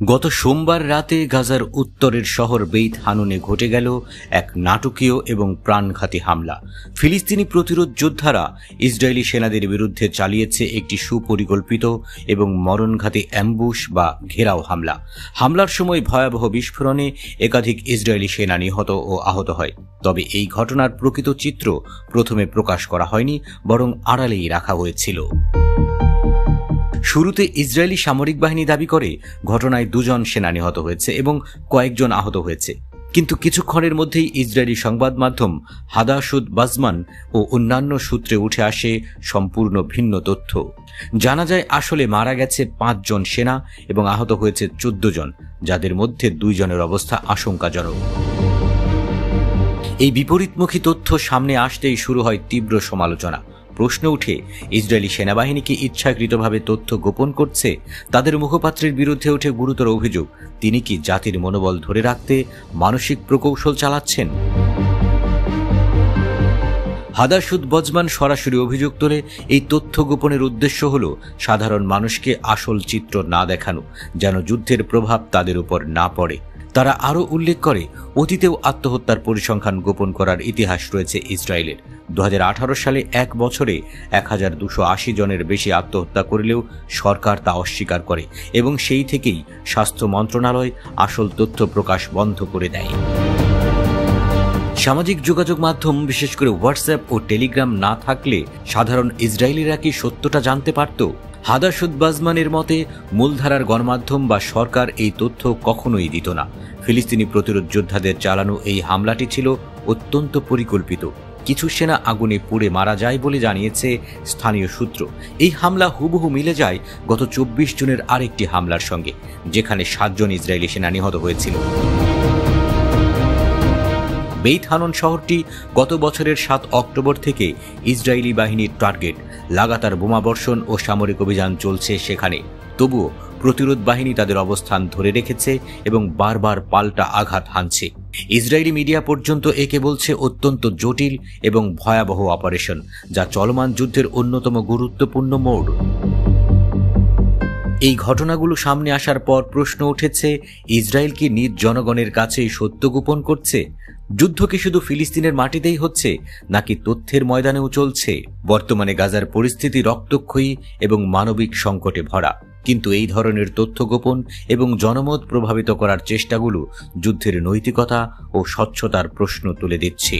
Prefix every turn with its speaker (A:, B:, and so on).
A: গত সোমবার রাতে গাজার উত্তরের শহর বেইত হানুনে ঘটে গেল এক নাটকীয় এবং প্রাণঘাতী হামলা। ফিলিস্তিনি প্রতিরোধ যোদ্ধারা ইসরায়েলি সেনাদের বিরুদ্ধে চালিয়েছে একটি সুপরিকল্পিত এবং মরণঘাতী অ্যাম্বুশ বা ঘেরাও হামলা। হামলার সময় ভয়াবহ বিস্ফোরণে একাধিক ইসরায়েলি সেনা নিহত ও আহত হয়। তবে এই ঘটনার প্রকৃত চিত্র প্রথমে প্রকাশ করা হয়নি, বরং আড়ালেই রাখা হয়েছিল। শুরুতে ইসরায়েলি সামরিক বাহিনী দাবি করে ঘটনায় 2 জন সেনা নিহত হয়েছে এবং কয়েকজন আহত হয়েছে। কিন্তু কিছুক্ষণের মধ্যেই ইসরায়েলি সংবাদ মাধ্যম হাদাসুদ বাজমান ও অন্যান্য সূত্রে উঠে আসে সম্পূর্ণ ভিন্ন তথ্য। জানা যায় আসলে মারা গেছে 5 জন সেনা এবং আহত হয়েছে 14 জন, যাদের মধ্যে 2 জনের অবস্থা আশঙ্কাজনক। এই বিপরীতমুখী তথ্য সামনে আসতেই শুরু হয় তীব্র সমালোচনা। প্রশ্ন উঠে, ইসরায়েলি সেনাবাহিনী কি ইচ্ছাকৃতভাবে তথ্য গোপন করছে? তাদের মুখপাত্রের বিরুদ্ধে ওঠে গুরুতর অভিযোগ, তিনি কি জাতির মনোবল ধরে রাখতে মানসিক প্রকৌশল চালাচ্ছেন? হাদাসুদ বজমান সরাসরি অভিযোগ তোলে, এই তথ্য গোপনের উদ্দেশ্য হল সাধারণ মানুষকে আসল চিত্র না দেখানো, যেন যুদ্ধের প্রভাব তাদের উপর না পড়ে। তারা আরও উল্লেখ করে, অতীতেও আত্মহত্যার পরিসংখ্যান গোপন করার ইতিহাস রয়েছে ইসরায়েলের। 2018 সালে 1 বছরে 1280 জনের বেশি আত্মহত্যা করলেও সরকার তা অস্বীকার করে এবং সেই থেকেই স্বাস্থ্য মন্ত্রণালয় আসল তথ্য প্রকাশ বন্ধ করে দেয়। সামাজিক যোগাযোগ মাধ্যম, বিশেষ করে হোয়াটসঅ্যাপ ও টেলিগ্রাম না থাকলে সাধারণ ইসরায়েলিরা কি সত্যটা জানতে পারত? হাদাসুদ বাজমানের মতে, মূলধারার গণমাধ্যম বা সরকার এই তথ্য কখনোই দিত না। ফিলিস্তিনি প্রতিরোধ যোদ্ধাদের চালানো এই হামলাটি ছিল অত্যন্ত পরিকল্পিত। কিছু সেনা আগুনে পুড়ে মারা যায় বলে জানিয়েছে স্থানীয় সূত্র। এই হামলা হুবহু মিলে যায় গত 24 জুনের আরেকটি হামলার সঙ্গে, যেখানে 7 জন ইসরায়েলি সেনা নিহত হয়েছিল। বেইত হানুন শহরটি গত বছরের 7 অক্টোবর থেকে ইসরায়েলি বাহিনীর টার্গেট। লাগাতার বোমাবর্ষণ ও সামরিক অভিযান চলছে সেখানে। তবুও প্রতিরোধ বাহিনী তাদের অবস্থান ধরে রেখেছে এবং বারবার পাল্টা আঘাত হানছে। ইসরায়েলি মিডিয়া পর্যন্ত একে বলছে অত্যন্ত জটিল এবং ভয়াবহ অপারেশন, যা চলমান যুদ্ধের অন্যতম গুরুত্বপূর্ণ মোড়। এই ঘটনাগুলো সামনে আসার পর প্রশ্ন উঠেছে, ইসরায়েল কি নিজ জনগণের কাছেই সত্য গোপন করছে? যুদ্ধ কি শুধু ফিলিস্তিনের মাটিতেই হচ্ছে, নাকি তথ্যের ময়দানেও চলছে? বর্তমানে গাজার পরিস্থিতি রক্তক্ষয়ী এবং মানবিক সংকটে ভরা, কিন্তু এই ধরনের তথ্য গোপন এবং জনমত প্রভাবিত করার চেষ্টাগুলো যুদ্ধের নৈতিকতা ও স্বচ্ছতার প্রশ্ন তুলে দিচ্ছে।